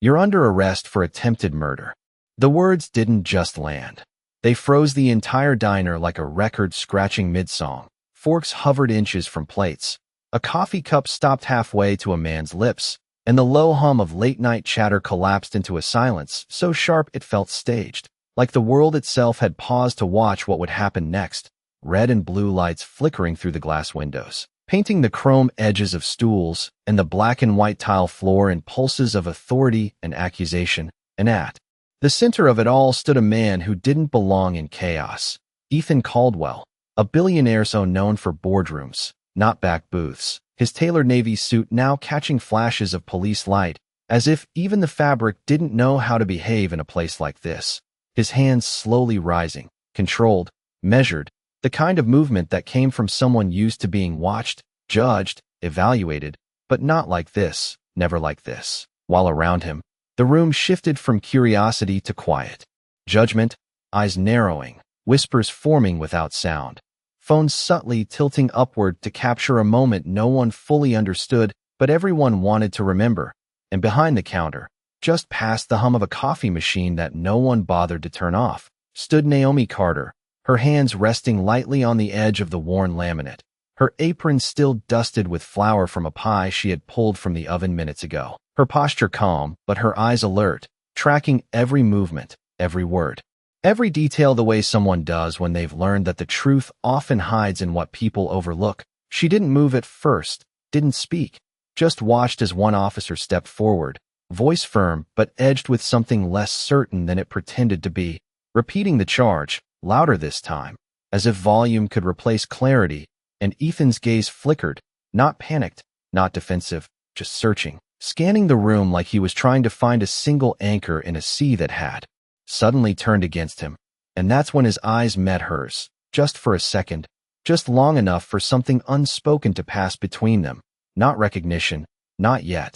"You're under arrest for attempted murder." The words didn't just land. They froze the entire diner like a record-scratching mid-song. Forks hovered inches from plates. A coffee cup stopped halfway to a man's lips, and the low hum of late-night chatter collapsed into a silence so sharp it felt staged, like the world itself had paused to watch what would happen next. Red and blue lights flickering through the glass windows, painting the chrome edges of stools and the black and white tile floor in pulses of authority and accusation. And at the center of it all stood a man who didn't belong in chaos. Ethan Caldwell, a billionaire so known for boardrooms, not back booths, his tailored navy suit now catching flashes of police light, as if even the fabric didn't know how to behave in a place like this. His hands slowly rising, controlled, measured, the kind of movement that came from someone used to being watched, judged, evaluated, but not like this, never like this. While around him, the room shifted from curiosity to quiet. Judgment, eyes narrowing, whispers forming without sound. Phones subtly tilting upward to capture a moment no one fully understood, but everyone wanted to remember. And behind the counter, just past the hum of a coffee machine that no one bothered to turn off, stood Naomi Carter, her hands resting lightly on the edge of the worn laminate, her apron still dusted with flour from a pie she had pulled from the oven minutes ago. Her posture calm, but her eyes alert, tracking every movement, every word, every detail the way someone does when they've learned that the truth often hides in what people overlook. She didn't move at first, didn't speak, just watched as one officer stepped forward, voice firm but edged with something less certain than it pretended to be, repeating the charge, louder this time, as if volume could replace clarity, and Ethan's gaze flickered, not panicked, not defensive, just searching, scanning the room like he was trying to find a single anchor in a sea that had suddenly turned against him. And that's when his eyes met hers, just for a second, just long enough for something unspoken to pass between them. Not recognition, not yet,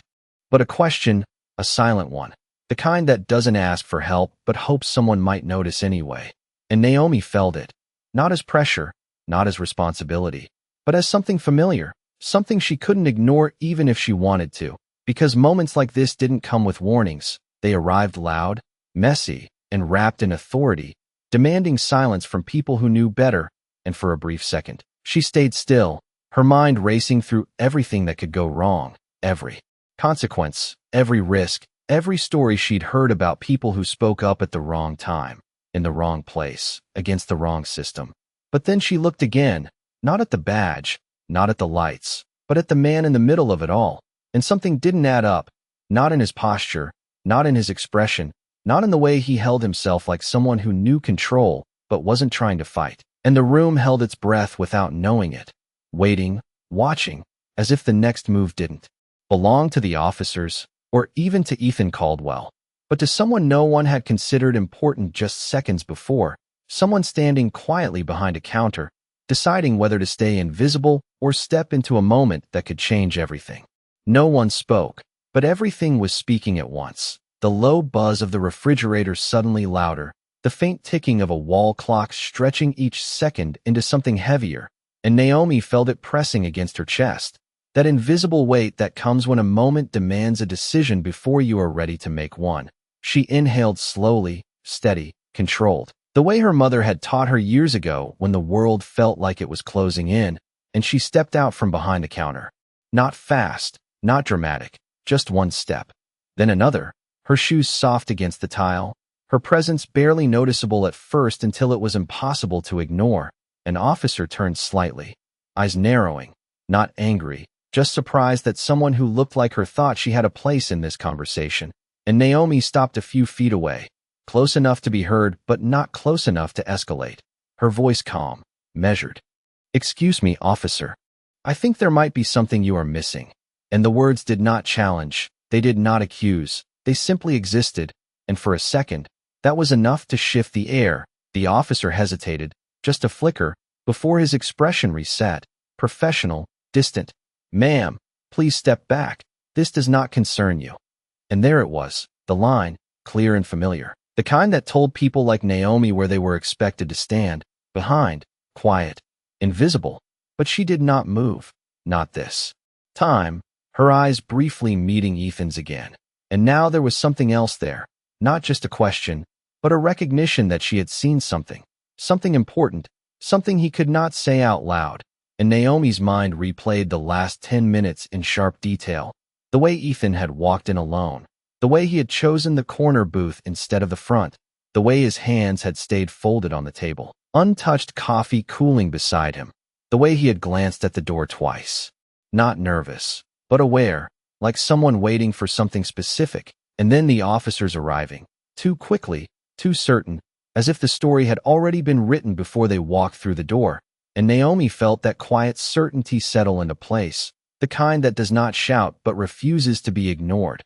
but a question, a silent one, the kind that doesn't ask for help but hopes someone might notice anyway. And Naomi felt it, not as pressure, not as responsibility, but as something familiar, something she couldn't ignore even if she wanted to, because moments like this didn't come with warnings. They arrived loud, messy, and wrapped in authority, demanding silence from people who knew better. And for a brief second, she stayed still, her mind racing through everything that could go wrong, every consequence, every risk, every story she'd heard about people who spoke up at the wrong time, in the wrong place, against the wrong system. But then she looked again, not at the badge, not at the lights, but at the man in the middle of it all, and something didn't add up, not in his posture, not in his expression, not in the way he held himself like someone who knew control but wasn't trying to fight. And the room held its breath without knowing it, waiting, watching, as if the next move didn't belong to the officers or even to Ethan Caldwell, but to someone no one had considered important just seconds before, someone standing quietly behind a counter, deciding whether to stay invisible or step into a moment that could change everything. No one spoke, but everything was speaking at once. The low buzz of the refrigerator suddenly louder, the faint ticking of a wall clock stretching each second into something heavier, and Naomi felt it pressing against her chest, that invisible weight that comes when a moment demands a decision before you are ready to make one. She inhaled slowly, steady, controlled, the way her mother had taught her years ago when the world felt like it was closing in, and she stepped out from behind the counter. Not fast, not dramatic, just one step. Then another, her shoes soft against the tile, her presence barely noticeable at first until it was impossible to ignore. An officer turned slightly, eyes narrowing, not angry, just surprised that someone who looked like her thought she had a place in this conversation. And Naomi stopped a few feet away, close enough to be heard but not close enough to escalate, her voice calm, measured. "Excuse me, officer. I think there might be something you are missing." And the words did not challenge, they did not accuse, they simply existed, and for a second, that was enough to shift the air. The officer hesitated, just a flicker, before his expression reset, professional, distant. "Ma'am, please step back. This does not concern you." And there it was, the line, clear and familiar, the kind that told people like Naomi where they were expected to stand, behind, quiet, invisible. But she did not move, not this time, her eyes briefly meeting Ethan's again. And now there was something else there. Not just a question, but a recognition that she had seen something. Something important, something he could not say out loud. And Naomi's mind replayed the last 10 minutes in sharp detail. The way Ethan had walked in alone. The way he had chosen the corner booth instead of the front. The way his hands had stayed folded on the table. Untouched coffee cooling beside him. The way he had glanced at the door twice. Not nervous, but aware, like someone waiting for something specific. And then the officers arriving. Too quickly, too certain, as if the story had already been written before they walked through the door. And Naomi felt that quiet certainty settle into place, the kind that does not shout but refuses to be ignored.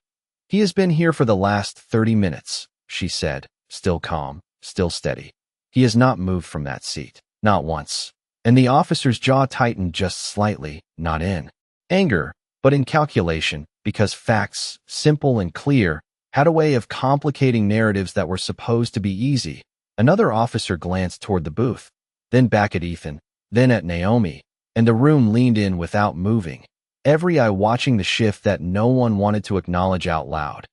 "He has been here for the last 30 minutes, she said, still calm, still steady. "He has not moved from that seat, not once." And the officer's jaw tightened just slightly, not in anger, but in calculation, because facts, simple and clear, had a way of complicating narratives that were supposed to be easy. Another officer glanced toward the booth, then back at Ethan, then at Naomi, and the room leaned in without moving, every eye watching the shift that no one wanted to acknowledge out loud.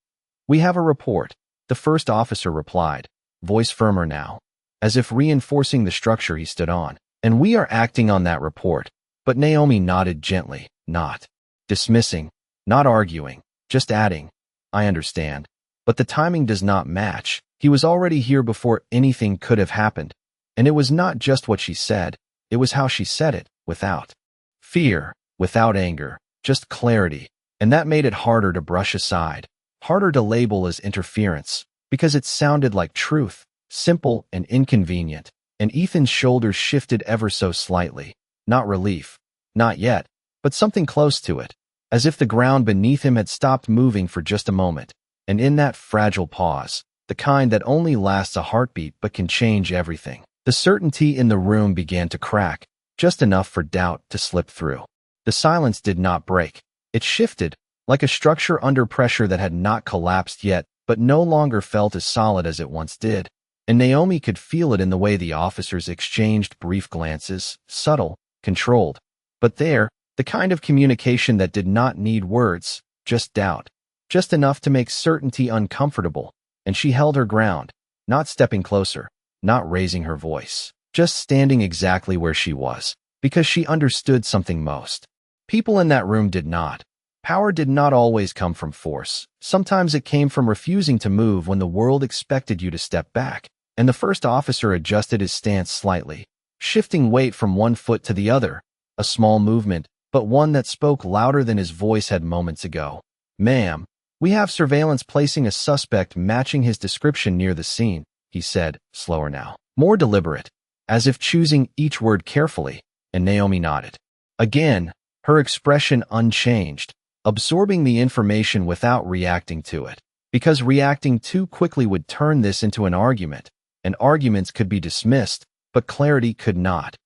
"We have a report," the first officer replied, voice firmer now, as if reinforcing the structure he stood on. "And we are acting on that report." But Naomi nodded gently, not dismissing, not arguing, just adding, "I understand. But the timing does not match. He was already here before anything could have happened." And it was not just what she said, it was how she said it, without fear, without anger, just clarity. And that made it harder to brush aside, harder to label as interference, because it sounded like truth, simple and inconvenient. And Ethan's shoulders shifted ever so slightly. Not relief, not yet, but something close to it, as if the ground beneath him had stopped moving for just a moment. And in that fragile pause, the kind that only lasts a heartbeat but can change everything, the certainty in the room began to crack, just enough for doubt to slip through. The silence did not break. It shifted, like a structure under pressure that had not collapsed yet, but no longer felt as solid as it once did. And Naomi could feel it in the way the officers exchanged brief glances, subtle, controlled. But there, the kind of communication that did not need words, just doubt, just enough to make certainty uncomfortable. And she held her ground, not stepping closer, not raising her voice, just standing exactly where she was, because she understood something most people in that room did not. Power did not always come from force. Sometimes it came from refusing to move when the world expected you to step back. And the first officer adjusted his stance slightly, shifting weight from one foot to the other, a small movement, but one that spoke louder than his voice had moments ago. "Ma'am, we have surveillance placing a suspect matching his description near the scene," he said, slower now, more deliberate, as if choosing each word carefully, and Naomi nodded. Again, her expression unchanged, absorbing the information without reacting to it, because reacting too quickly would turn this into an argument. And arguments could be dismissed, but clarity could not.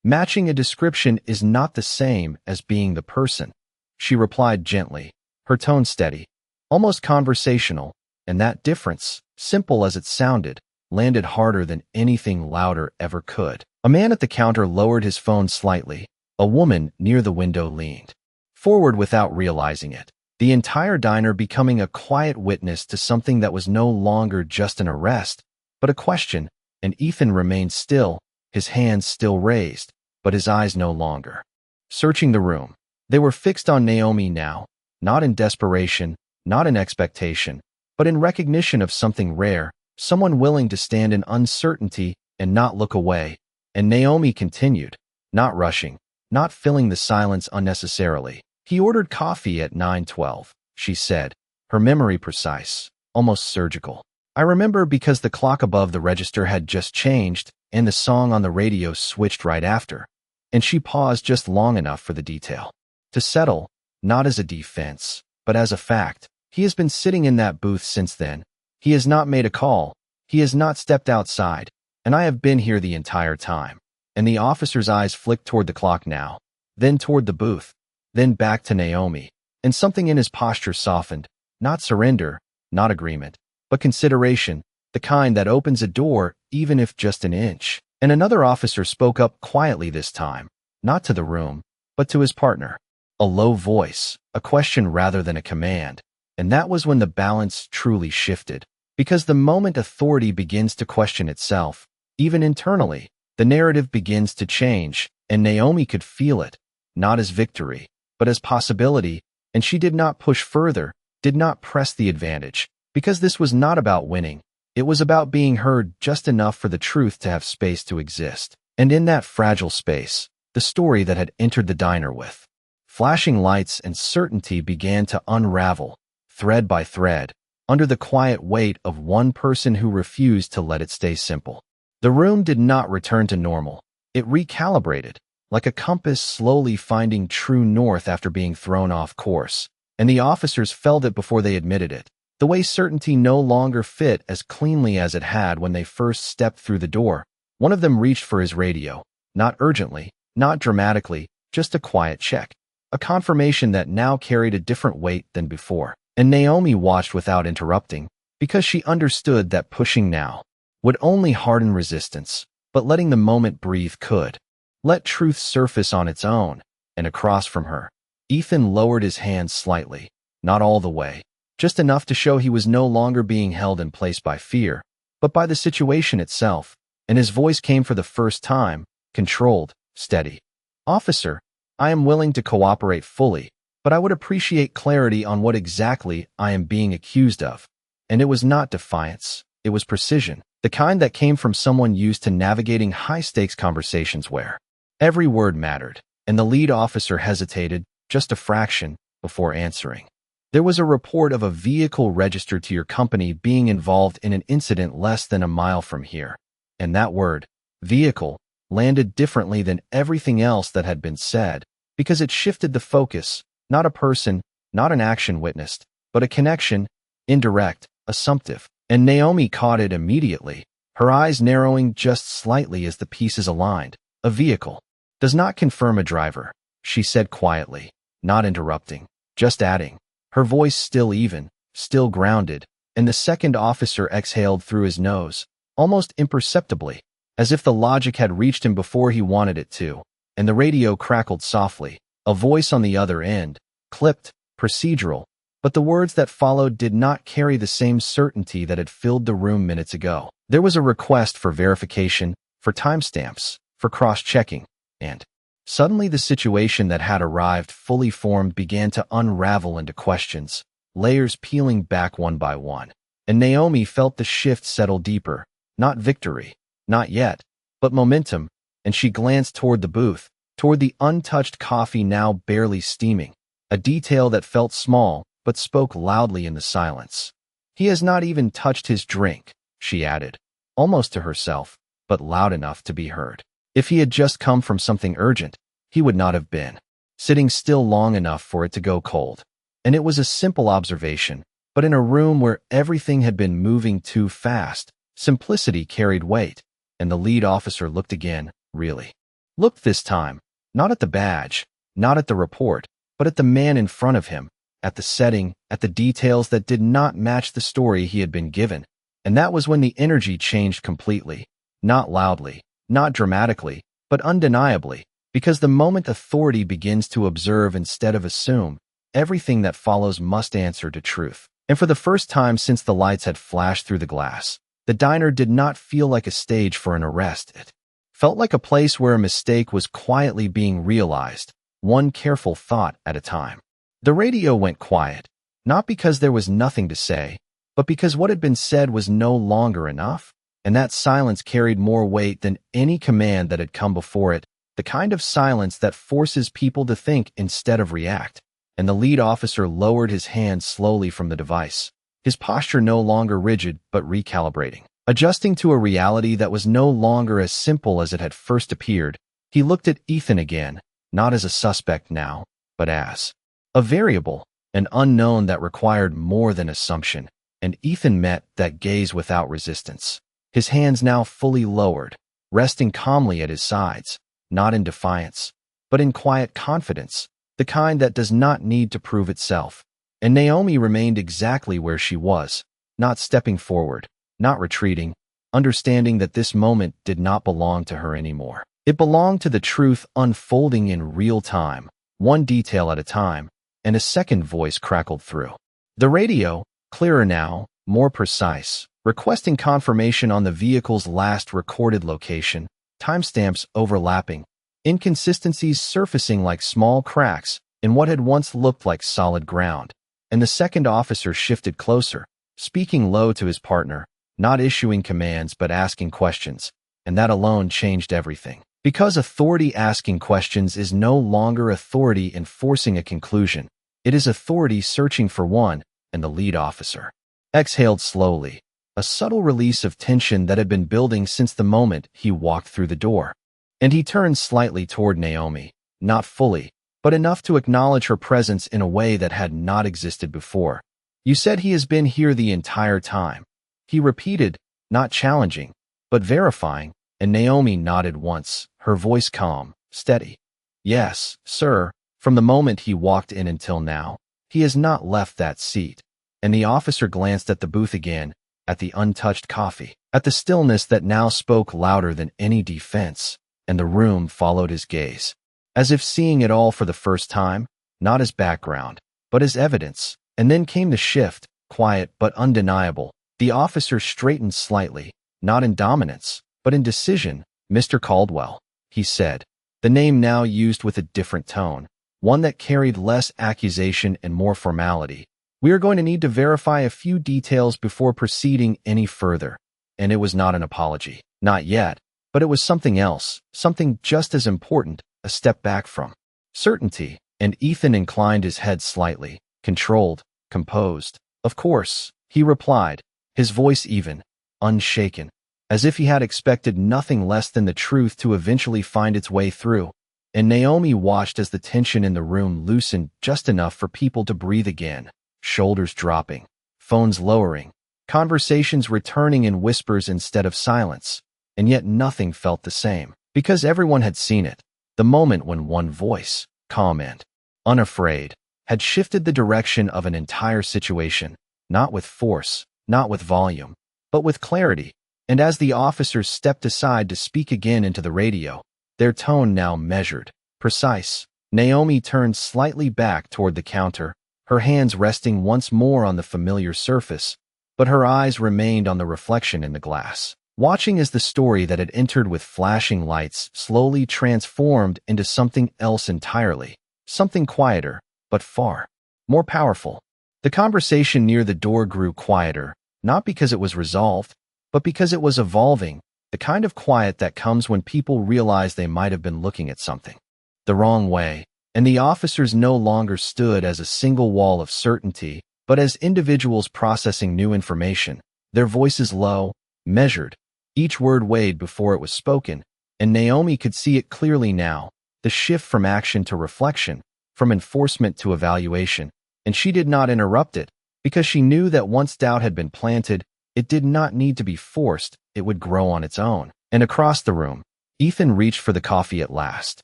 "Matching a description is not the same as being the person," she replied gently, her tone steady, almost conversational, and that difference, simple as it sounded, landed harder than anything louder ever could. A man at the counter lowered his phone slightly. A woman near the window leaned forward without realizing it, the entire diner becoming a quiet witness to something that was no longer just an arrest, but a question. And Ethan remained still, his hands still raised, but his eyes no longer searching the room. They were fixed on Naomi now, not in desperation, not in expectation, but in recognition of something rare, someone willing to stand in uncertainty and not look away. And Naomi continued, not rushing, not filling the silence unnecessarily. "He ordered coffee at 9:12, she said, her memory precise, almost surgical. "I remember because the clock above the register had just changed, and the song on the radio switched right after." And she paused just long enough for the detail to settle, not as a defense, but as a fact. "He has been sitting in that booth since then. He has not made a call. He has not stepped outside. And I have been here the entire time." And the officer's eyes flicked toward the clock now, then toward the booth, then back to Naomi. And something in his posture softened, not surrender, not agreement, but consideration, the kind that opens a door even if just an inch. And another officer spoke up quietly this time, not to the room, but to his partner. A low voice, a question rather than a command. And that was when the balance truly shifted. Because the moment authority begins to question itself, even internally, the narrative begins to change, and Naomi could feel it, not as victory, but as possibility, and she did not push further, did not press the advantage, because this was not about winning. It was about being heard just enough for the truth to have space to exist. And in that fragile space, the story that had entered the diner with flashing lights and certainty began to unravel, thread by thread, under the quiet weight of one person who refused to let it stay simple. The room did not return to normal. It recalibrated, like a compass slowly finding true north after being thrown off course. And the officers felt it before they admitted it. The way certainty no longer fit as cleanly as it had when they first stepped through the door. One of them reached for his radio, not urgently, not dramatically, just a quiet check. A confirmation that now carried a different weight than before. And Naomi watched without interrupting, because she understood that pushing now would only harden resistance, but letting the moment breathe could. Let truth surface on its own, and across from her. Ethan lowered his hand slightly, not all the way, just enough to show he was no longer being held in place by fear, but by the situation itself, and his voice came for the first time, controlled, steady. "Officer, I am willing to cooperate fully, but I would appreciate clarity on what exactly I am being accused of." And it was not defiance, it was precision, the kind that came from someone used to navigating high-stakes conversations where every word mattered, and the lead officer hesitated, just a fraction, before answering. "There was a report of a vehicle registered to your company being involved in an incident less than a mile from here." And that word, vehicle, landed differently than everything else that had been said, because it shifted the focus, not a person, not an action witnessed, but a connection, indirect, assumptive. And Naomi caught it immediately, her eyes narrowing just slightly as the pieces aligned. "A vehicle does not confirm a driver," she said quietly, not interrupting, just adding, her voice still even, still grounded, and the second officer exhaled through his nose, almost imperceptibly, as if the logic had reached him before he wanted it to, and the radio crackled softly, a voice on the other end, clipped, procedural, but the words that followed did not carry the same certainty that had filled the room minutes ago. There was a request for verification, for timestamps, for cross-checking, and suddenly the situation that had arrived fully formed began to unravel into questions, layers peeling back one by one. And Naomi felt the shift settle deeper, not victory, not yet, but momentum, and she glanced toward the booth, toward the untouched coffee now barely steaming, a detail that felt small but spoke loudly in the silence. "He has not even touched his drink," she added, almost to herself, but loud enough to be heard. If he had just come from something urgent, he would not have been sitting still long enough for it to go cold. And it was a simple observation, but in a room where everything had been moving too fast, simplicity carried weight, and the lead officer looked again, really. Looked this time, not at the badge, not at the report, but at the man in front of him, at the setting, at the details that did not match the story he had been given. And that was when the energy changed completely, not loudly, not dramatically, but undeniably, because the moment authority begins to observe instead of assume, everything that follows must answer to truth. And for the first time since the lights had flashed through the glass, the diner did not feel like a stage for an arrest. It felt like a place where a mistake was quietly being realized, one careful thought at a time. The radio went quiet, not because there was nothing to say, but because what had been said was no longer enough, and that silence carried more weight than any command that had come before it, the kind of silence that forces people to think instead of react. And the lead officer lowered his hand slowly from the device, his posture no longer rigid but recalibrating. Adjusting to a reality that was no longer as simple as it had first appeared, he looked at Ethan again, not as a suspect now, but as a variable, an unknown that required more than assumption, and Ethan met that gaze without resistance, his hands now fully lowered, resting calmly at his sides, not in defiance, but in quiet confidence, the kind that does not need to prove itself. And Naomi remained exactly where she was, not stepping forward, not retreating, understanding that this moment did not belong to her anymore. It belonged to the truth unfolding in real time, one detail at a time, and a second voice crackled through. The radio, clearer now, more precise, requesting confirmation on the vehicle's last recorded location, timestamps overlapping, inconsistencies surfacing like small cracks in what had once looked like solid ground. And the second officer shifted closer, speaking low to his partner, not issuing commands but asking questions, and that alone changed everything. Because authority asking questions is no longer authority enforcing a conclusion. It is authority searching for one, and the lead officer exhaled slowly, a subtle release of tension that had been building since the moment he walked through the door. And he turned slightly toward Naomi, not fully, but enough to acknowledge her presence in a way that had not existed before. "You said he has been here the entire time," he repeated, not challenging, but verifying, and Naomi nodded once, her voice calm, steady. "Yes, sir, from the moment he walked in until now. He has not left that seat." And the officer glanced at the booth again, at the untouched coffee, at the stillness that now spoke louder than any defense, and the room followed his gaze, as if seeing it all for the first time, not as background, but as evidence. And then came the shift, quiet but undeniable. The officer straightened slightly, not in dominance, but in decision. "Mr. Caldwell," he said, the name now used with a different tone, one that carried less accusation and more formality. "We are going to need to verify a few details before proceeding any further." And it was not an apology. Not yet. But it was something else, something just as important, a step back from certainty. And Ethan inclined his head slightly, controlled, composed. "Of course," he replied, his voice even, unshaken, as if he had expected nothing less than the truth to eventually find its way through. And Naomi watched as the tension in the room loosened just enough for people to breathe again, shoulders dropping, phones lowering, conversations returning in whispers instead of silence. And yet nothing felt the same, because everyone had seen it, the moment when one voice, calm and unafraid, had shifted the direction of an entire situation, not with force, not with volume, but with clarity. And as the officers stepped aside to speak again into the radio, their tone now measured, precise, Naomi turned slightly back toward the counter, her hands resting once more on the familiar surface, but her eyes remained on the reflection in the glass, watching as the story that had entered with flashing lights slowly transformed into something else entirely, something quieter, but far more powerful. The conversation near the door grew quieter, not because it was resolved, but because it was evolving, the kind of quiet that comes when people realize they might have been looking at something the wrong way. And the officers no longer stood as a single wall of certainty, but as individuals processing new information, their voices low, measured, each word weighed before it was spoken. And Naomi could see it clearly now, the shift from action to reflection, from enforcement to evaluation. And she did not interrupt it, because she knew that once doubt had been planted, it did not need to be forced, it would grow on its own. And across the room, Ethan reached for the coffee at last,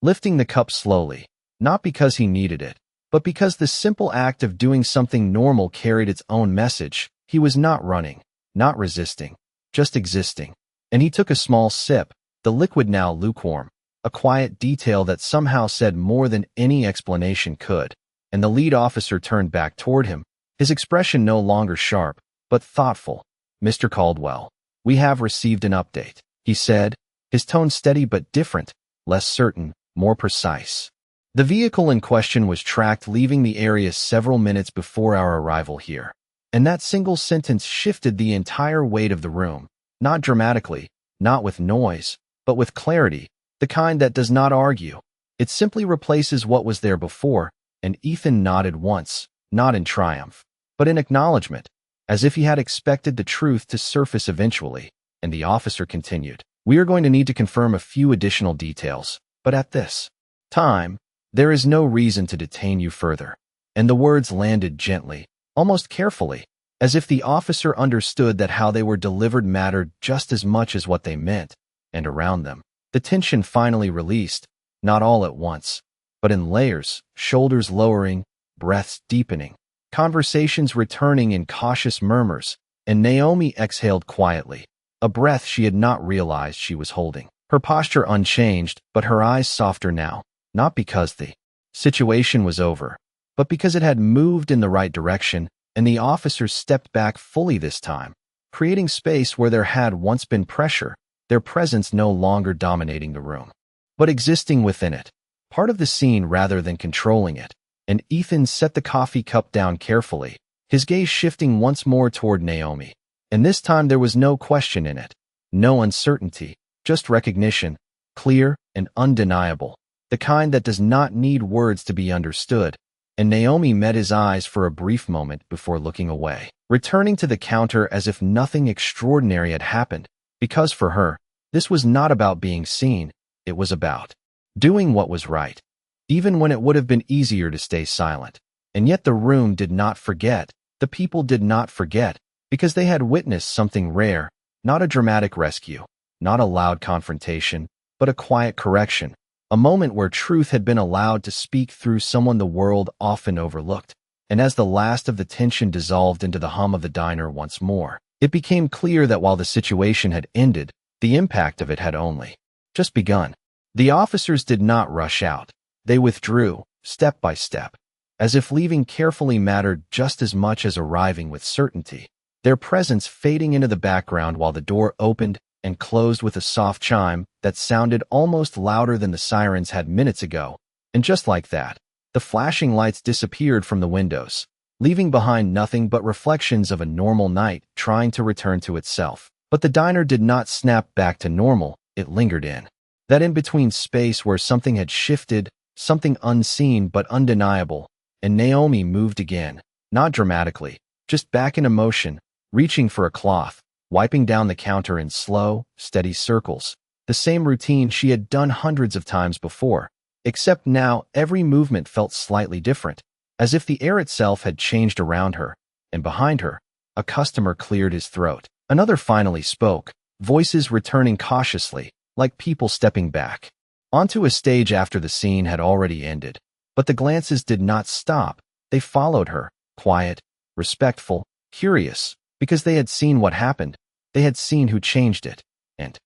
lifting the cup slowly, not because he needed it, but because the simple act of doing something normal carried its own message. He was not running, not resisting, just existing. And he took a small sip, the liquid now lukewarm, a quiet detail that somehow said more than any explanation could. And the lead officer turned back toward him, his expression no longer sharp, but thoughtful. "Mr. Caldwell, we have received an update," he said, his tone steady but different, less certain, more precise. "The vehicle in question was tracked leaving the area several minutes before our arrival here." And that single sentence shifted the entire weight of the room, not dramatically, not with noise, but with clarity, the kind that does not argue. It simply replaces what was there before. And Ethan nodded once, not in triumph, but in acknowledgement, as if he had expected the truth to surface eventually. And the officer continued, "We are going to need to confirm a few additional details, but at this time, there is no reason to detain you further." And the words landed gently, almost carefully, as if the officer understood that how they were delivered mattered just as much as what they meant. And around them, the tension finally released, not all at once, but in layers, shoulders lowering, breaths deepening, conversations returning in cautious murmurs. And Naomi exhaled quietly, a breath she had not realized she was holding. Her posture unchanged, but her eyes softer now, not because the situation was over, but because it had moved in the right direction. and the officers stepped back fully this time, creating space where there had once been pressure, their presence no longer dominating the room, but existing within it, part of the scene rather than controlling it. And Ethan set the coffee cup down carefully, his gaze shifting once more toward Naomi. And this time there was no question in it, no uncertainty, just recognition, clear and undeniable, the kind that does not need words to be understood. And Naomi met his eyes for a brief moment before looking away, returning to the counter as if nothing extraordinary had happened, because for her, this was not about being seen, it was about doing what was right, even when it would have been easier to stay silent. And yet the room did not forget, the people did not forget, because they had witnessed something rare, not a dramatic rescue, not a loud confrontation, but a quiet correction, a moment where truth had been allowed to speak through someone the world often overlooked. And as the last of the tension dissolved into the hum of the diner once more, it became clear that while the situation had ended, the impact of it had only just begun. The officers did not rush out. They withdrew, step by step, as if leaving carefully mattered just as much as arriving with certainty, their presence fading into the background while the door opened and closed with a soft chime that sounded almost louder than the sirens had minutes ago. And just like that, the flashing lights disappeared from the windows, leaving behind nothing but reflections of a normal night trying to return to itself. But the diner did not snap back to normal, it lingered in that in-between space where something had shifted, something unseen but undeniable. And Naomi moved again, not dramatically, just back in motion, reaching for a cloth, wiping down the counter in slow, steady circles, the same routine she had done hundreds of times before, except now every movement felt slightly different, as if the air itself had changed around her. And behind her, a customer cleared his throat. Another finally spoke, voices returning cautiously, like people stepping back onto a stage after the scene had already ended. But the glances did not stop. They followed her, quiet, respectful, curious, because they had seen what happened. They had seen who changed it. And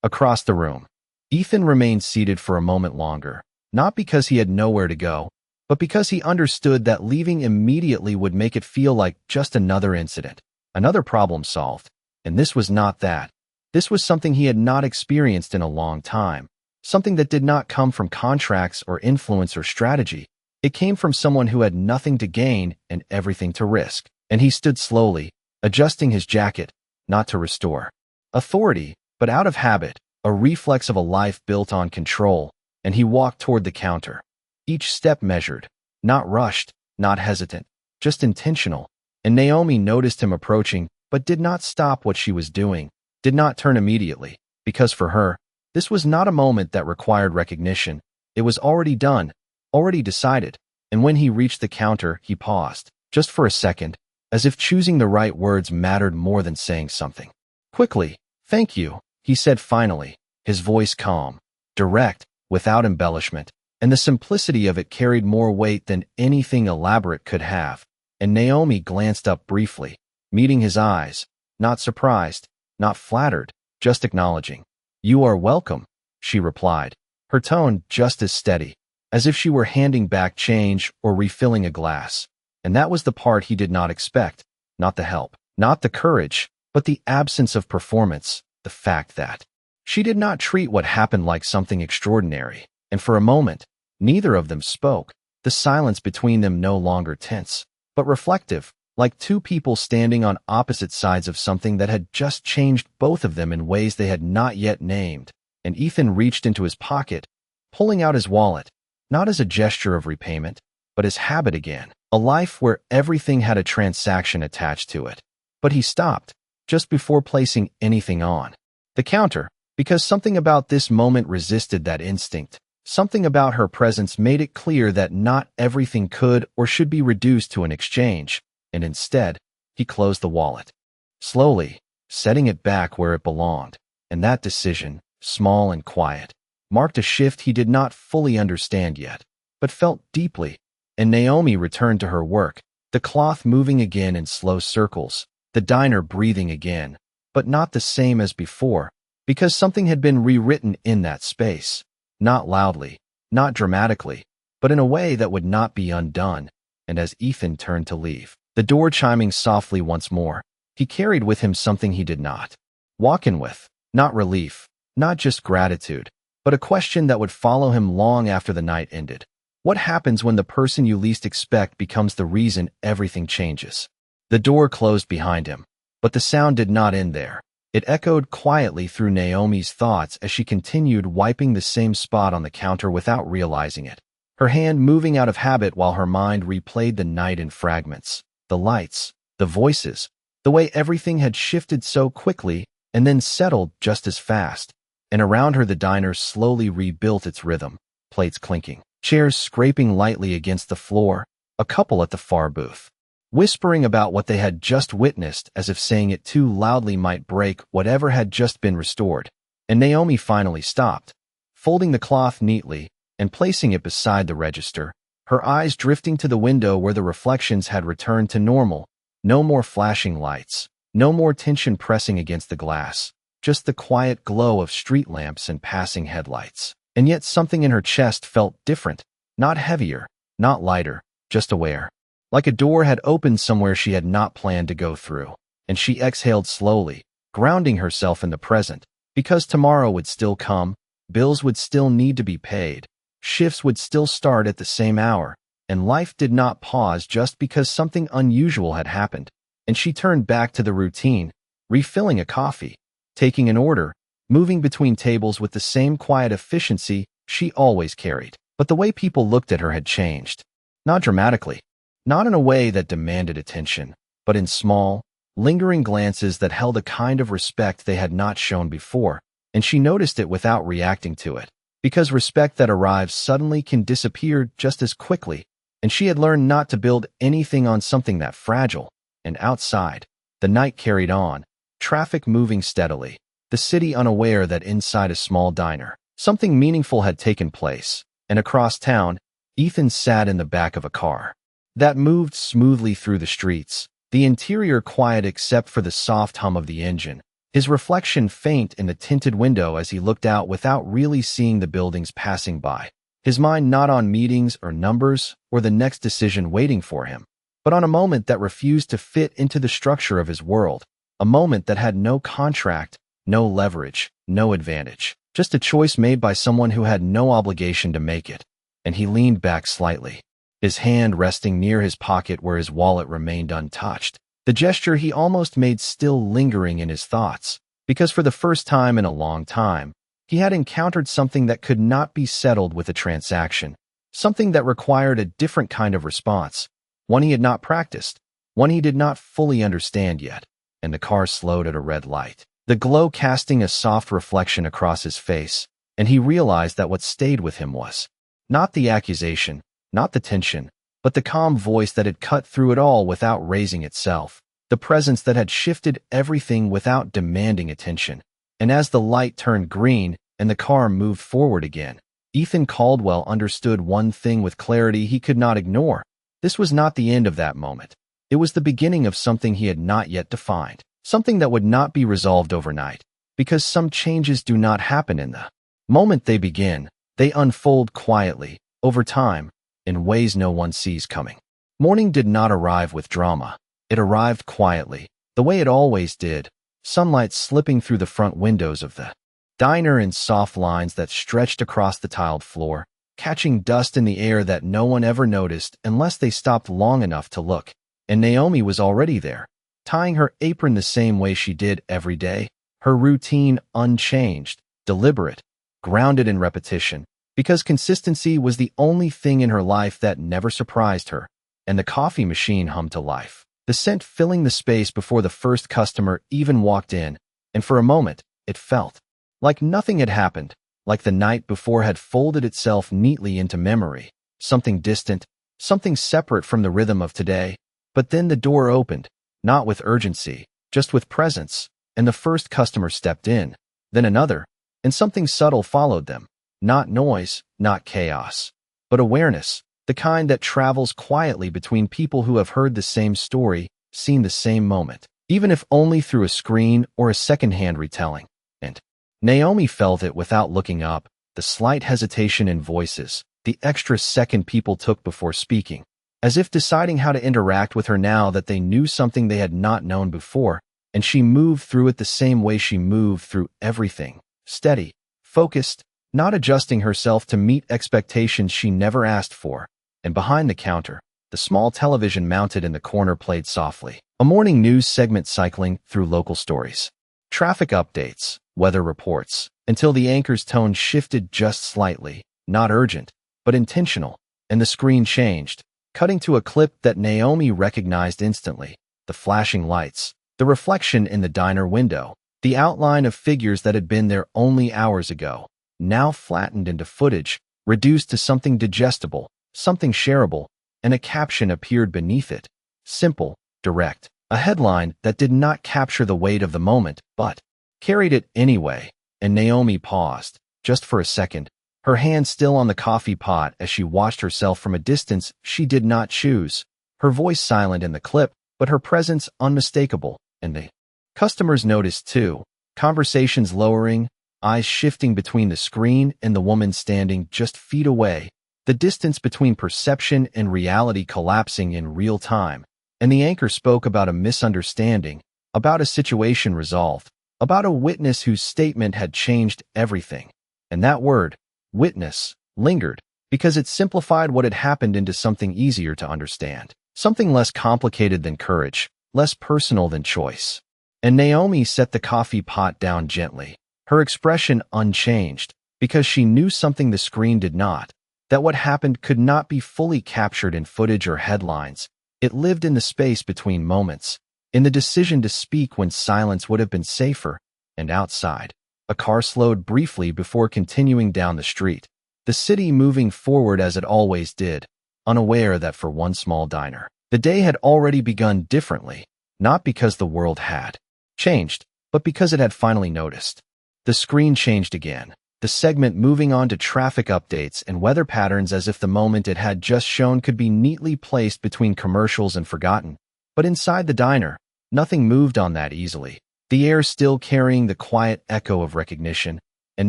across the room, Ethan remained seated for a moment longer, not because he had nowhere to go, but because he understood that leaving immediately would make it feel like just another incident, another problem solved. And this was not that. This was something he had not experienced in a long time, something that did not come from contracts or influence or strategy. It came from someone who had nothing to gain and everything to risk. And he stood slowly, adjusting his jacket, not to restore authority, but out of habit, a reflex of a life built on control. And he walked toward the counter, each step measured, not rushed, not hesitant, just intentional. And Naomi noticed him approaching, but did not stop what she was doing, did not turn immediately, because for her, this was not a moment that required recognition. It was already done, already decided. And when he reached the counter, he paused, just for a second, as if choosing the right words mattered more than saying something. Quickly, "Thank you," he said finally, his voice calm, direct, without embellishment, and the simplicity of it carried more weight than anything elaborate could have. And Naomi glanced up briefly, meeting his eyes, not surprised, not flattered, just acknowledging. "You are welcome," she replied, her tone just as steady, as if she were handing back change or refilling a glass. And that was the part he did not expect, not the help, not the courage, but the absence of performance, the fact that she did not treat what happened like something extraordinary. And for a moment, neither of them spoke, the silence between them no longer tense, but reflective, like two people standing on opposite sides of something that had just changed both of them in ways they had not yet named. And Ethan reached into his pocket, pulling out his wallet, not as a gesture of repayment, but as habit again, a life where everything had a transaction attached to it. But he stopped, just before placing anything on the counter, because something about this moment resisted that instinct. Something about her presence made it clear that not everything could or should be reduced to an exchange. And instead, he closed the wallet, slowly, setting it back where it belonged. And that decision, small and quiet, marked a shift he did not fully understand yet, but felt deeply. And Naomi returned to her work, the cloth moving again in slow circles, the diner breathing again, but not the same as before, because something had been rewritten in that space, not loudly, not dramatically, but in a way that would not be undone. And as Ethan turned to leave The door chiming softly once more, he carried with him something he did not walk in with. Not relief, not just gratitude, but a question that would follow him long after the night ended. What happens when the person you least expect becomes the reason everything changes? The door closed behind him, but the sound did not end there. It echoed quietly through Naomi's thoughts as she continued wiping the same spot on the counter without realizing it, her hand moving out of habit while her mind replayed the night in fragments. The lights, the voices, the way everything had shifted so quickly and then settled just as fast. And around her the diner slowly rebuilt its rhythm, plates clinking, chairs scraping lightly against the floor, a couple at the far booth whispering about what they had just witnessed as if saying it too loudly might break whatever had just been restored. And Naomi finally stopped, folding the cloth neatly and placing it beside the register, her eyes drifting to the window where the reflections had returned to normal. No more flashing lights, no more tension pressing against the glass, just the quiet glow of street lamps and passing headlights. And yet something in her chest felt different, not heavier, not lighter, just aware. Like a door had opened somewhere she had not planned to go through, and she exhaled slowly, grounding herself in the present, because tomorrow would still come, bills would still need to be paid, shifts would still start at the same hour, and life did not pause just because something unusual had happened. And she turned back to the routine, refilling a coffee, taking an order, moving between tables with the same quiet efficiency she always carried. But the way people looked at her had changed. Not dramatically. Not in a way that demanded attention, but in small, lingering glances that held a kind of respect they had not shown before, and she noticed it without reacting to it, because respect that arrives suddenly can disappear just as quickly, and she had learned not to build anything on something that fragile. And outside, the night carried on, traffic moving steadily, the city unaware that inside a small diner, something meaningful had taken place, and across town, Ethan sat in the back of a car that moved smoothly through the streets, the interior quiet except for the soft hum of the engine, his reflection faint in the tinted window as he looked out without really seeing the buildings passing by, his mind not on meetings or numbers or the next decision waiting for him, but on a moment that refused to fit into the structure of his world, a moment that had no contract, no leverage, no advantage, just a choice made by someone who had no obligation to make it. And he leaned back slightly, his hand resting near his pocket where his wallet remained untouched, the gesture he almost made still lingering in his thoughts, because for the first time in a long time, he had encountered something that could not be settled with a transaction, something that required a different kind of response, one he had not practiced, one he did not fully understand yet. And the car slowed at a red light, the glow casting a soft reflection across his face, and he realized that what stayed with him was not the accusation, not the tension, but the calm voice that had cut through it all without raising itself, the presence that had shifted everything without demanding attention. And as the light turned green and the car moved forward again, Ethan Caldwell understood one thing with clarity he could not ignore. This was not the end of that moment. It was the beginning of something he had not yet defined, something that would not be resolved overnight, because some changes do not happen in the moment they begin. They unfold quietly, over time, in ways no one sees coming. Morning did not arrive with drama. It arrived quietly, the way it always did, sunlight slipping through the front windows of the diner in soft lines that stretched across the tiled floor, catching dust in the air that no one ever noticed unless they stopped long enough to look. And Naomi was already there, tying her apron the same way she did every day, her routine unchanged, deliberate, grounded in repetition, because consistency was the only thing in her life that never surprised her. And the coffee machine hummed to life, the scent filling the space before the first customer even walked in, and for a moment, it felt like nothing had happened, like the night before had folded itself neatly into memory, something distant, something separate from the rhythm of today. But then the door opened, not with urgency, just with presence, and the first customer stepped in, then another, and something subtle followed them. Not noise, not chaos, but awareness, the kind that travels quietly between people who have heard the same story, seen the same moment, even if only through a screen or a secondhand retelling. And Naomi felt it without looking up, the slight hesitation in voices, the extra second people took before speaking, as if deciding how to interact with her now that they knew something they had not known before, and she moved through it the same way she moved through everything, steady, focused, not adjusting herself to meet expectations she never asked for. And behind the counter, the small television mounted in the corner played softly. A morning news segment cycling through local stories. Traffic updates, weather reports, until the anchor's tone shifted just slightly, not urgent, but intentional, and the screen changed, cutting to a clip that Naomi recognized instantly. The flashing lights, the reflection in the diner window, the outline of figures that had been there only hours ago, now flattened into footage, reduced to something digestible, something shareable, and a caption appeared beneath it. Simple, direct, a headline that did not capture the weight of the moment, but carried it anyway. And Naomi paused, just for a second, her hand still on the coffee pot as she watched herself from a distance she did not choose, her voice silent in the clip, but her presence unmistakable, and the customers noticed too, conversations lowering, eyes shifting between the screen and the woman standing just feet away, the distance between perception and reality collapsing in real time. And the anchor spoke about a misunderstanding, about a situation resolved, about a witness whose statement had changed everything. And that word, witness, lingered, because it simplified what had happened into something easier to understand, something less complicated than courage, less personal than choice. And Naomi set the coffee pot down gently, her expression unchanged, because she knew something the screen did not, that what happened could not be fully captured in footage or headlines. It lived in the space between moments, in the decision to speak when silence would have been safer. And outside, a car slowed briefly before continuing down the street, the city moving forward as it always did, unaware that for one small diner, the day had already begun differently, not because the world had changed, but because it had finally noticed. The screen changed again, the segment moving on to traffic updates and weather patterns as if the moment it had just shown could be neatly placed between commercials and forgotten. But inside the diner, nothing moved on that easily, the air still carrying the quiet echo of recognition, and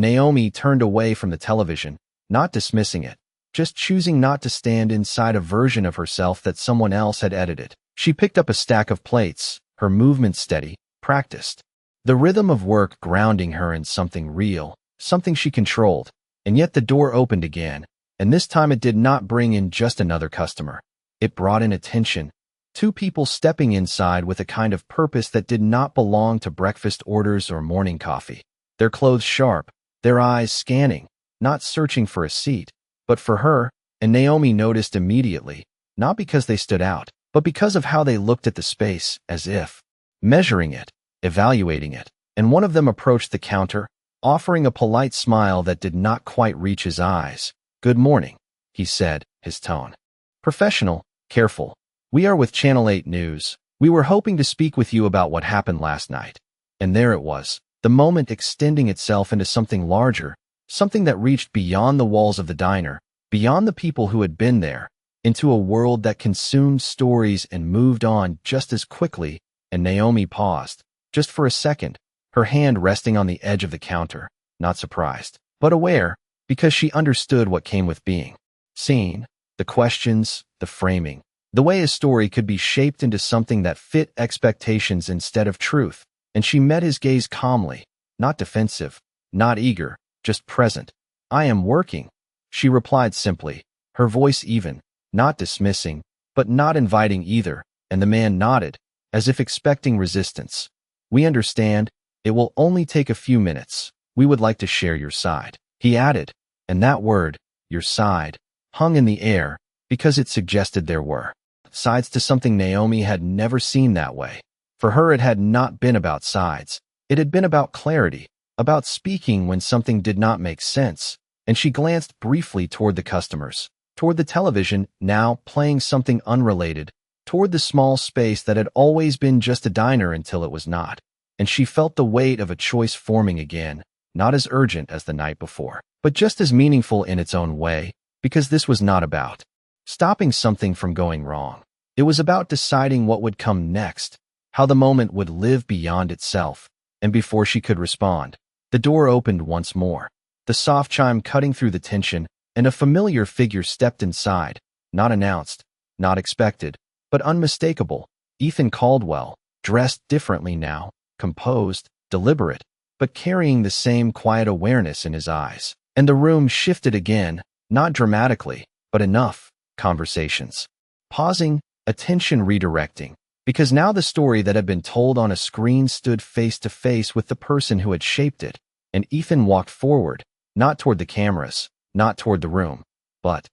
Naomi turned away from the television, not dismissing it, just choosing not to stand inside a version of herself that someone else had edited. She picked up a stack of plates, her movement steady, practiced, the rhythm of work grounding her in something real, something she controlled. And yet the door opened again, and this time it did not bring in just another customer. It brought in attention, two people stepping inside with a kind of purpose that did not belong to breakfast orders or morning coffee. Their clothes sharp, their eyes scanning, not searching for a seat, but for her. And Naomi noticed immediately, not because they stood out, but because of how they looked at the space, as if measuring it, evaluating it. And one of them approached the counter, offering a polite smile that did not quite reach his eyes. "Good morning," he said, his tone professional, careful. "We are with Channel 8 News. We were hoping to speak with you about what happened last night." And there it was, the moment extending itself into something larger, something that reached beyond the walls of the diner, beyond the people who had been there, into a world that consumed stories and moved on just as quickly. And Naomi paused, just for a second, her hand resting on the edge of the counter, not surprised, but aware, because she understood what came with being seen, the questions, the framing, the way a story could be shaped into something that fit expectations instead of truth. And she met his gaze calmly, not defensive, not eager, just present. "I am working," she replied simply, her voice even, not dismissing, but not inviting either. And the man nodded, as if expecting resistance. "We understand. It will only take a few minutes. We would like to share your side," he added. And that word, your side, hung in the air, because it suggested there were sides to something Naomi had never seen that way. For her it had not been about sides. It had been about clarity, about speaking when something did not make sense. And she glanced briefly toward the customers, toward the television, now playing something unrelated, toward the small space that had always been just a diner until it was not. And she felt the weight of a choice forming again, not as urgent as the night before, but just as meaningful in its own way, because this was not about stopping something from going wrong. It was about deciding what would come next, how the moment would live beyond itself. And before she could respond, the door opened once more, the soft chime cutting through the tension, and a familiar figure stepped inside, not announced, not expected, but unmistakable. Ethan Caldwell, dressed differently now, composed, deliberate, but carrying the same quiet awareness in his eyes. And the room shifted again, not dramatically, but enough. Conversations. Pausing, attention redirecting, because now the story that had been told on a screen stood face to face with the person who had shaped it, and Ethan walked forward, not toward the cameras, not toward the room, but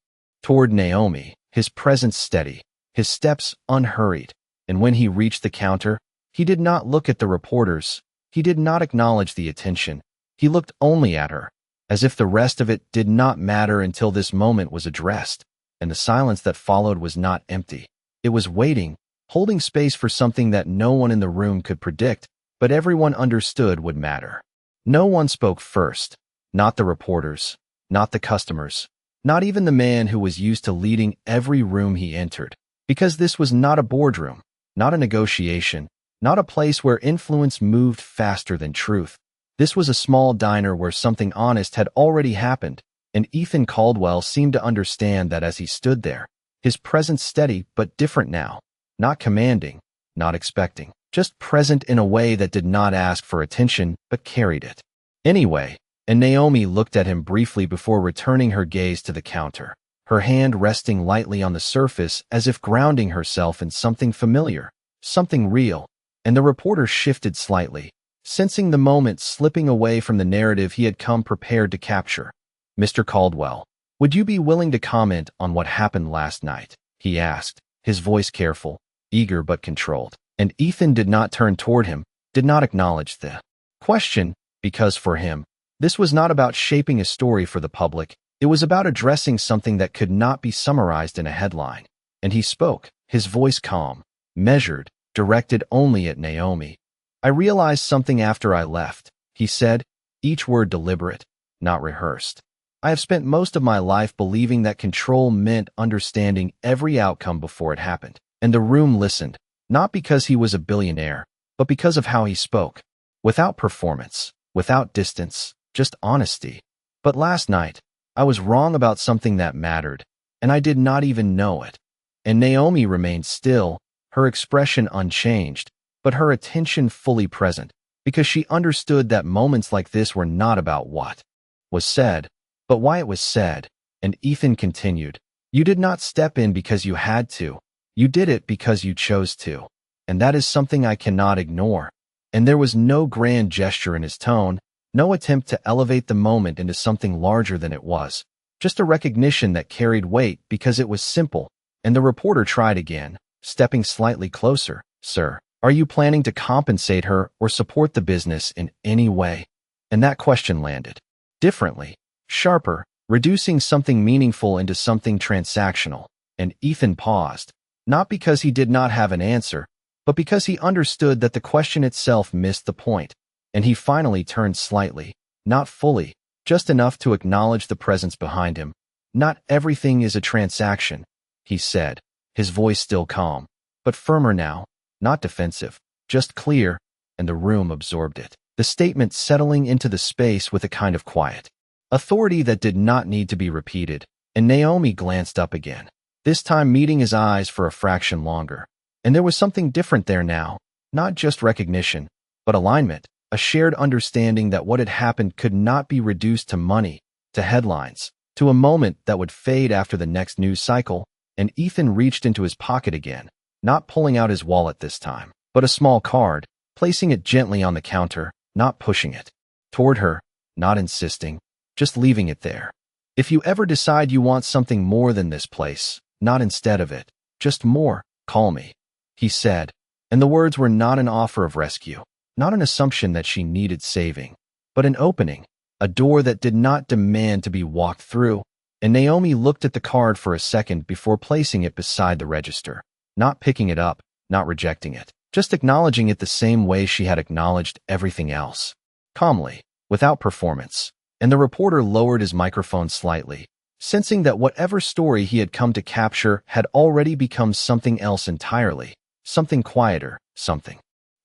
toward Naomi, his presence steady, his steps unhurried, and when he reached the counter, he did not look at the reporters, he did not acknowledge the attention, he looked only at her, as if the rest of it did not matter until this moment was addressed, and the silence that followed was not empty. It was waiting, holding space for something that no one in the room could predict, but everyone understood would matter. No one spoke first, not the reporters, not the customers, not even the man who was used to leading every room he entered, because this was not a boardroom, not a negotiation, not a place where influence moved faster than truth. This was a small diner where something honest had already happened, and Ethan Caldwell seemed to understand that as he stood there, his presence steady but different now, not commanding, not expecting, just present in a way that did not ask for attention but carried it. Anyway, and Naomi looked at him briefly before returning her gaze to the counter, her hand resting lightly on the surface as if grounding herself in something familiar, something real, and the reporter shifted slightly, sensing the moment slipping away from the narrative he had come prepared to capture. Mr. Caldwell, would you be willing to comment on what happened last night? He asked, his voice careful, eager but controlled. And Ethan did not turn toward him, did not acknowledge the question, because for him, this was not about shaping a story for the public, it was about addressing something that could not be summarized in a headline. And he spoke, his voice calm, measured, directed only at Naomi. I realized something after I left, he said, each word deliberate, not rehearsed. I have spent most of my life believing that control meant understanding every outcome before it happened. And the room listened, not because he was a billionaire, but because of how he spoke. Without performance, without distance, just honesty. But last night, I was wrong about something that mattered, and I did not even know it. And Naomi remained still, her expression unchanged, but her attention fully present, because she understood that moments like this were not about what was said, but why it was said. And Ethan continued, you did not step in because you had to. You did it because you chose to. And that is something I cannot ignore. And there was no grand gesture in his tone, no attempt to elevate the moment into something larger than it was, just a recognition that carried weight because it was simple. And the reporter tried again, stepping slightly closer. Sir, are you planning to compensate her or support the business in any way? And that question landed differently, sharper, reducing something meaningful into something transactional. And Ethan paused, not because he did not have an answer, but because he understood that the question itself missed the point. And he finally turned slightly, not fully, just enough to acknowledge the presence behind him. Not everything is a transaction, he said, his voice still calm, but firmer now, not defensive, just clear, and the room absorbed it. The statement settling into the space with a kind of quiet authority that did not need to be repeated, and Naomi glanced up again, this time meeting his eyes for a fraction longer. And there was something different there now, not just recognition, but alignment, a shared understanding that what had happened could not be reduced to money, to headlines, to a moment that would fade after the next news cycle. And Ethan reached into his pocket again, not pulling out his wallet this time, but a small card, placing it gently on the counter, not pushing it toward her, not insisting, just leaving it there. If you ever decide you want something more than this place, not instead of it, just more, call me, he said, and the words were not an offer of rescue, not an assumption that she needed saving, but an opening, a door that did not demand to be walked through. And Naomi looked at the card for a second before placing it beside the register, not picking it up, not rejecting it, just acknowledging it the same way she had acknowledged everything else, calmly, without performance. And the reporter lowered his microphone slightly, sensing that whatever story he had come to capture had already become something else entirely, something quieter, something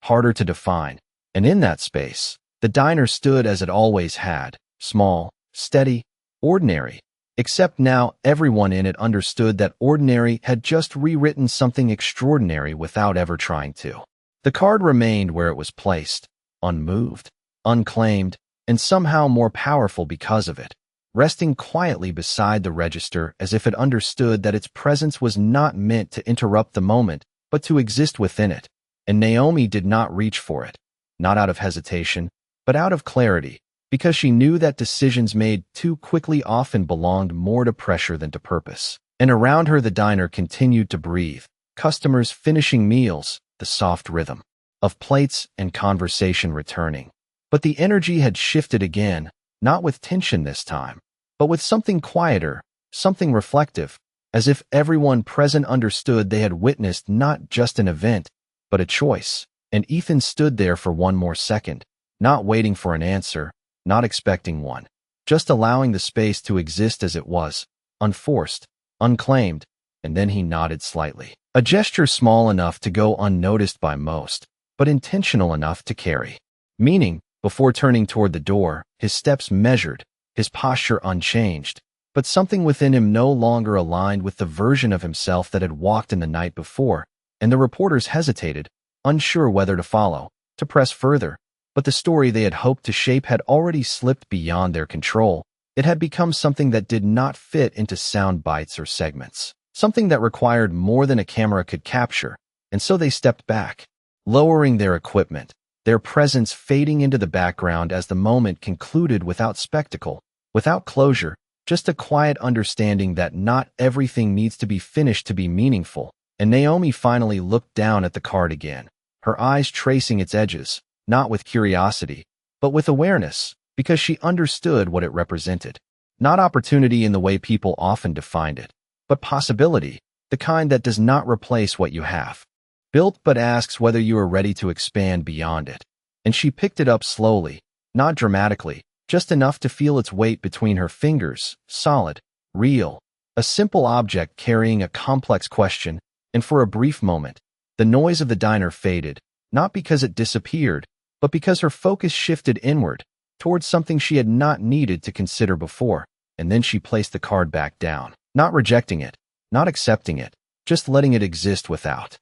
harder to define. And in that space, the diner stood as it always had, small, steady, ordinary, Except now everyone in it understood that ordinary had just rewritten something extraordinary without ever trying to. The card remained where it was placed, unmoved, unclaimed, and somehow more powerful because of it, resting quietly beside the register as if it understood that its presence was not meant to interrupt the moment, but to exist within it. And Naomi did not reach for it, not out of hesitation, but out of clarity, because she knew that decisions made too quickly often belonged more to pressure than to purpose. And around her the diner continued to breathe, customers finishing meals, the soft rhythm of plates and conversation returning. But the energy had shifted again, not with tension this time, but with something quieter, something reflective, as if everyone present understood they had witnessed not just an event, but a choice. And Ethan stood there for one more second, not waiting for an answer, not expecting one, just allowing the space to exist as it was, unforced, unclaimed, and then he nodded slightly. A gesture small enough to go unnoticed by most, but intentional enough to carry meaning. Before turning toward the door, his steps measured, his posture unchanged, but something within him no longer aligned with the version of himself that had walked in the night before, and the reporters hesitated, unsure whether to follow, to press further. But the story they had hoped to shape had already slipped beyond their control. It had become something that did not fit into sound bites or segments, something that required more than a camera could capture, and so they stepped back, lowering their equipment, their presence fading into the background as the moment concluded without spectacle, without closure, just a quiet understanding that not everything needs to be finished to be meaningful. And Naomi finally looked down at the card again, her eyes tracing its edges, not with curiosity, but with awareness, because she understood what it represented. Not opportunity in the way people often defined it, but possibility, the kind that does not replace what you have built but asks whether you are ready to expand beyond it. And she picked it up slowly, not dramatically, just enough to feel its weight between her fingers, solid, real, a simple object carrying a complex question. And for a brief moment, the noise of the diner faded, not because it disappeared, but because her focus shifted inward, towards something she had not needed to consider before. And then she placed the card back down, not rejecting it, not accepting it, just letting it exist without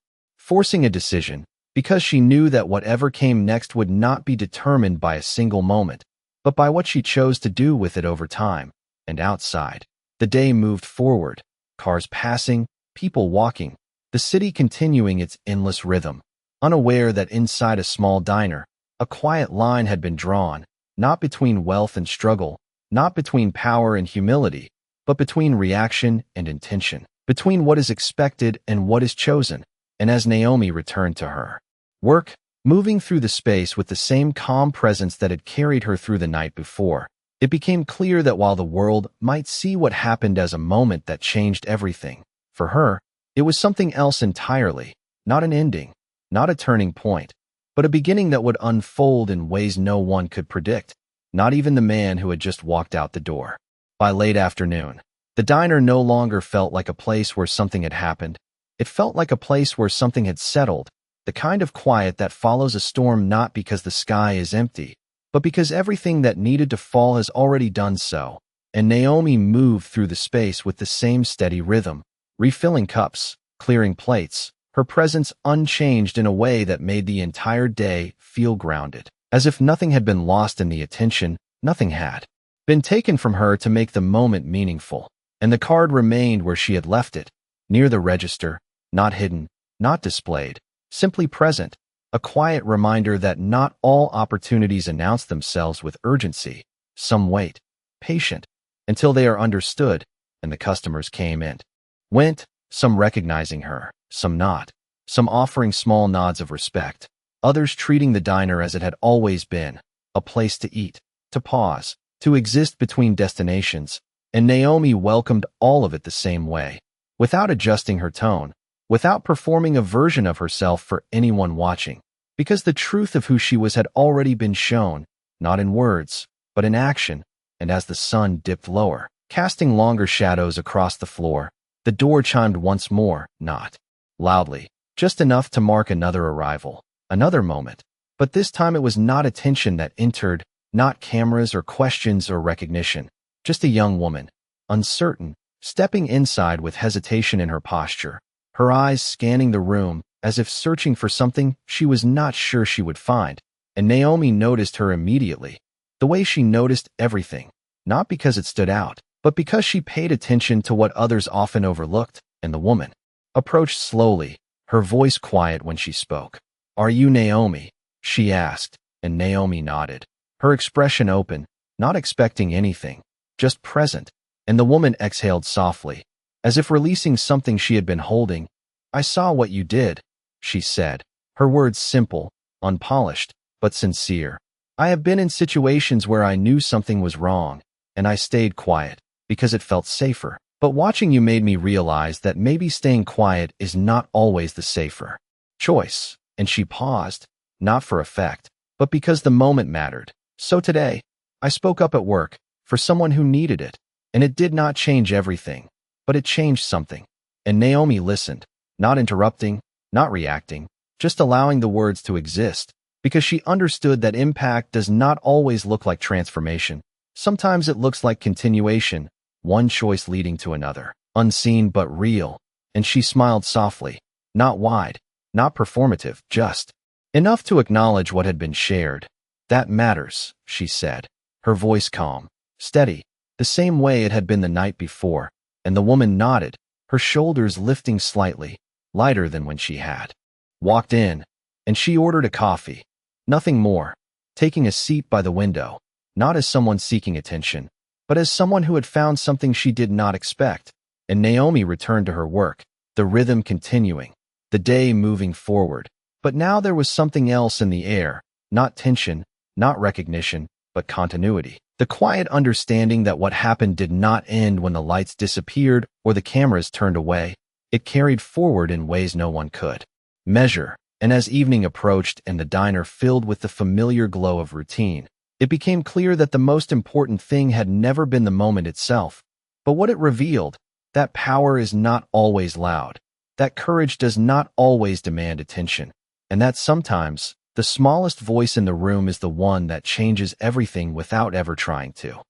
forcing a decision, because she knew that whatever came next would not be determined by a single moment, but by what she chose to do with it over time. And outside, the day moved forward, cars passing, people walking, the city continuing its endless rhythm, unaware that inside a small diner, a quiet line had been drawn, not between wealth and struggle, not between power and humility, but between reaction and intention, between what is expected and what is chosen. And as Naomi returned to her work, moving through the space with the same calm presence that had carried her through the night before, it became clear that while the world might see what happened as a moment that changed everything, for her, it was something else entirely, not an ending, not a turning point, but a beginning that would unfold in ways no one could predict, not even the man who had just walked out the door. By late afternoon, the diner no longer felt like a place where something had happened. It felt like a place where something had settled, the kind of quiet that follows a storm not because the sky is empty, but because everything that needed to fall has already done so. And Naomi moved through the space with the same steady rhythm, refilling cups, clearing plates, her presence unchanged in a way that made the entire day feel grounded, as if nothing had been lost in the attention, nothing had been taken from her to make the moment meaningful. And the card remained where she had left it, near the register, not hidden, not displayed, simply present, a quiet reminder that not all opportunities announce themselves with urgency. Some wait, patient, until they are understood, and the customers came and went, some recognizing her, some not, some offering small nods of respect, others treating the diner as it had always been, a place to eat, to pause, to exist between destinations. And Naomi welcomed all of it the same way, without adjusting her tone, without performing a version of herself for anyone watching, because the truth of who she was had already been shown, not in words, but in action. And as the sun dipped lower, casting longer shadows across the floor, the door chimed once more, not loudly, just enough to mark another arrival, another moment. But this time it was not attention that entered, not cameras or questions or recognition, just a young woman, uncertain, stepping inside with hesitation in her posture, her eyes scanning the room as if searching for something she was not sure she would find. And Naomi noticed her immediately, the way she noticed everything, not because it stood out, but because she paid attention to what others often overlooked. And the woman approached slowly, her voice quiet when she spoke. "Are you Naomi?" she asked, and Naomi nodded, her expression open, not expecting anything, just present. And the woman exhaled softly, as if releasing something she had been holding. "I saw what you did," she said, her words simple, unpolished, but sincere. "I have been in situations where I knew something was wrong, and I stayed quiet, because it felt safer. But watching you made me realize that maybe staying quiet is not always the safer choice." And she paused, not for effect, but because the moment mattered. "So today, I spoke up at work, for someone who needed it, and it did not change everything, but it changed something." And Naomi listened, not interrupting, not reacting, just allowing the words to exist, because she understood that impact does not always look like transformation. Sometimes it looks like continuation, one choice leading to another, unseen but real. And she smiled softly, not wide, not performative, just enough to acknowledge what had been shared. "That matters," she said, her voice calm, steady, the same way it had been the night before. And the woman nodded, her shoulders lifting slightly, lighter than when she had walked in. And she ordered a coffee, nothing more, taking a seat by the window, not as someone seeking attention, but as someone who had found something she did not expect. And Naomi returned to her work, the rhythm continuing, the day moving forward. But now there was something else in the air, not tension, not recognition, but continuity. The quiet understanding that what happened did not end when the lights disappeared or the cameras turned away. It carried forward in ways no one could measure. And as evening approached and the diner filled with the familiar glow of routine, it became clear that the most important thing had never been the moment itself, but what it revealed. That power is not always loud, that courage does not always demand attention, and that sometimes the smallest voice in the room is the one that changes everything without ever trying to.